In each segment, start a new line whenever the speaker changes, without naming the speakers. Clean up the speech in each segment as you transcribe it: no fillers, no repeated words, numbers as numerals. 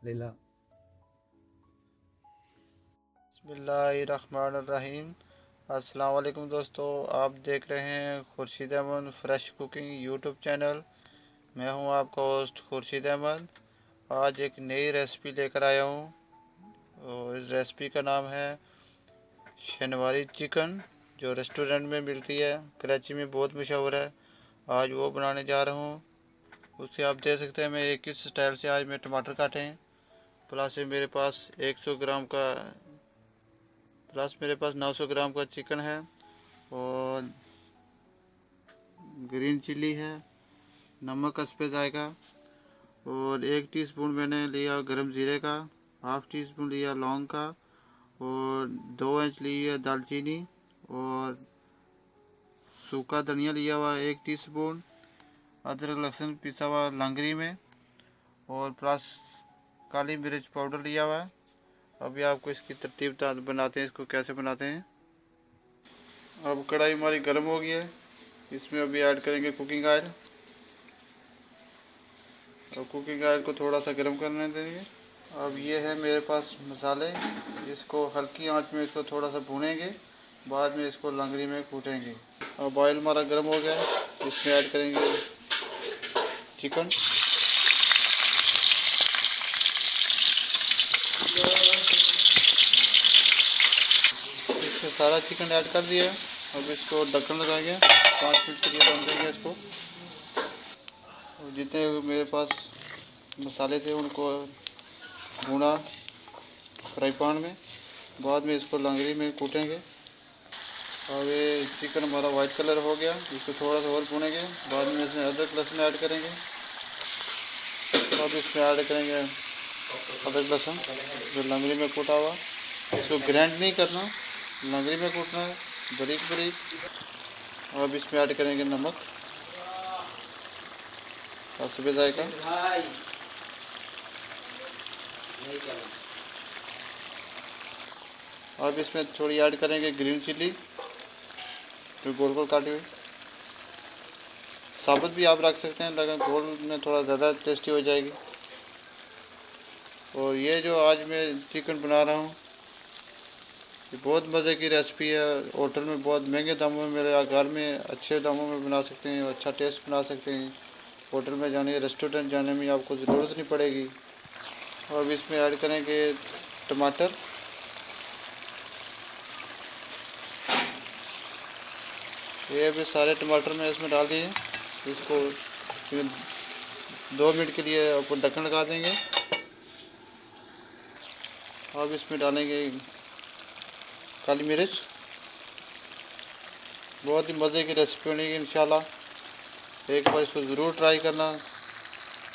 लीला।
बिस्मिल्लाहिर्रहमानिर्रहीम। अस्सलाम वालेकुम दोस्तों, आप देख रहे हैं Khursheed Ahmad fresh cooking YouTube channel. मैं हूं आपका होस्ट खुर्शीद अहमद। आज एक नई रेसिपी लेकर आया हूं और इस रेसिपी का नाम है शनवारी चिकन, जो रेस्टोरेंट में मिलती है, कराची में बहुत मशहूर है। आज वो बनाने जा रहा हूं। उससे आप देख सकते हैं मैं एक किस स्टाइल से आज मैं टमाटर काटे हैं। प्लस मेरे पास 900 ग्राम का चिकन है और ग्रीन चिल्ली है, नमक इस पे जाएगा और 1 टीस्पून मैंने लिया गरम जीरे का, हाफ टी स्पून लिया लौंग का और 2 इंच ली है दालचीनी और सूखा धनिया लिया हुआ 1 टीस्पून, अदरक लहसुन पिसा हुआ लंगरी में और प्लस काली मिर्च पाउडर लिया हुआ है। अभी आपको इसकी तरतीब बनाते हैं, इसको कैसे बनाते हैं। अब कढ़ाई हमारी गर्म हो गई है, इसमें अभी ऐड करेंगे कुकिंग ऑयल और कुकिंग ऑयल को थोड़ा सा गर्म करने देंगे। अब ये है मेरे पास मसाले, इसको हल्की आंच में इसको थोड़ा सा भूनेंगे, बाद में इसको लंगड़ी में कूटेंगे। अब ऑयल हमारा गर्म हो गया है, इसमें ऐड करेंगे चिकन। इसमें सारा चिकन ऐड कर दिया। अब इसको ढक्कन लगाएंगे, 5 मिनट के लिए बंद देंगे इसको। और जितने मेरे पास मसाले थे उनको भूना फ्राई पैन में, बाद में इसको लंगड़ी में कूटेंगे। और ये चिकन हमारा वाइट कलर हो गया, इसको थोड़ा सा और भूनेंगे, बाद में इसमें अदरक लहसुन ऐड करेंगे। अब इसमें ऐड करेंगे अदरक लहसुन जो लंगड़ी में कूटा हुआ, इसको ग्राइंड नहीं करना, लंगड़ी में कूटना है बारीक बारीक। अब इसमें ऐड करेंगे नमक और सफ़ेद जायका। अब इसमें थोड़ी ऐड करेंगे ग्रीन चिल्ली जो गोल गोल काटी हुई, साबुत भी आप रख सकते हैं लेकिन गोल में थोड़ा ज़्यादा टेस्टी हो जाएगी। और ये जो आज मैं चिकन बना रहा हूँ ये बहुत मज़े की रेसिपी है। होटल में बहुत महंगे दामों में, मेरे घर में अच्छे दामों में बना सकते हैं, अच्छा टेस्ट बना सकते हैं। होटल में जाने, रेस्टोरेंट जाने में आपको ज़रूरत नहीं पड़ेगी। और इसमें ऐड करेंगे टमाटर, ये भी सारे टमाटर मैं इसमें डाल दिए। इसको 2 मिनट के लिए ऊपर ढक्कन लगा देंगे। अब इसमें डालेंगे काली मिर्च। बहुत ही मज़े की रेसिपी बनेगी इंशाल्लाह, एक बार इसको ज़रूर ट्राई करना।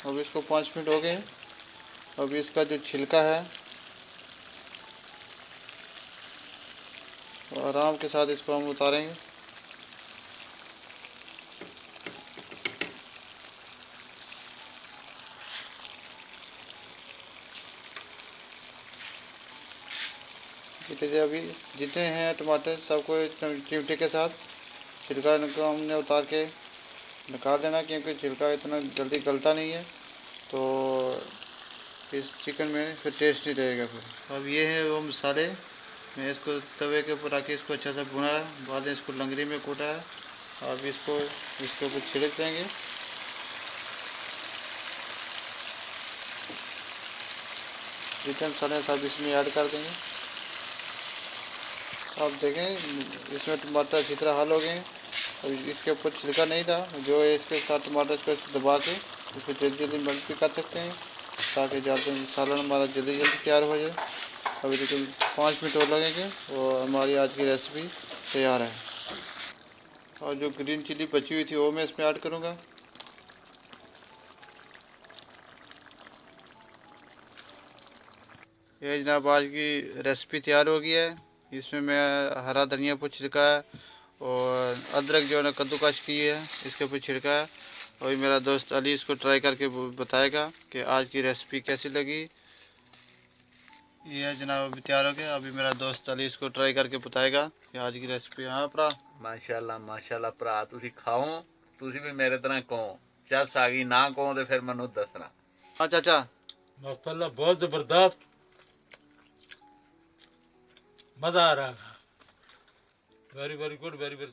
अब इसको 5 मिनट हो गए। अब इसका जो छिलका है आराम के साथ इसको हम उतारेंगे। जितने हैं टमाटर सबको चिमटे के साथ छिलका को हमने उतार के निकाल देना, क्योंकि छिलका इतना जल्दी गलता नहीं है तो इस चिकन में फिर टेस्ट नहीं रहेगा फिर। अब ये है वो मसाले, मैं इसको तवे के ऊपर आके इसको अच्छा सा भुना है, बाद में इसको लंगड़ी में कूटा है। अब इसको इसके ऊपर छिड़क देंगे। जितने मसाले सब इसमें ऐड कर देंगे। आप देखें इसमें टमाटर अच्छी तरह हल हो गए। और इसके ऊपर छिलका नहीं था, जो है इसके साथ टमाटर को दबा के इसको जल्दी जल्दी मेल्ट भी कर सकते हैं ताकि ज़्यादा सालन हमारा जल्दी जल्दी तैयार हो जाए। अभी देखिए 5 मिनट और लगेंगे और हमारी आज की रेसिपी तैयार है। और जो ग्रीन चिल्ली बची हुई थी वो मैं इसमें ऐड करूँगा। ये जनाब आज की रेसिपी तैयार हो गई है। इसमें मैं हरा धनिया पर छिड़का है और अदरक जो है ना कद्दूकश की है इसके ऊपर छिड़का है। और मेरा दोस्त अली इसको ट्राई करके बताएगा कि आज की रेसिपी कैसी लगी। ये जनाब अभी तैयार हो गया। अभी मेरा दोस्त अली इसको ट्राई करके बताएगा कि आज की रेसिपी। हाँ भरा,
माशाल्लाह माशाल्लाह भरा, तुसी खाओ, तुसी भी मेरे तरह कहो, चस आ गई ना कहो तो फिर मैनू दसना।
हाँ चाचा,
माशाल्लाह बहुत जबरदस्त, मजा आ रहा है। Very very good, very very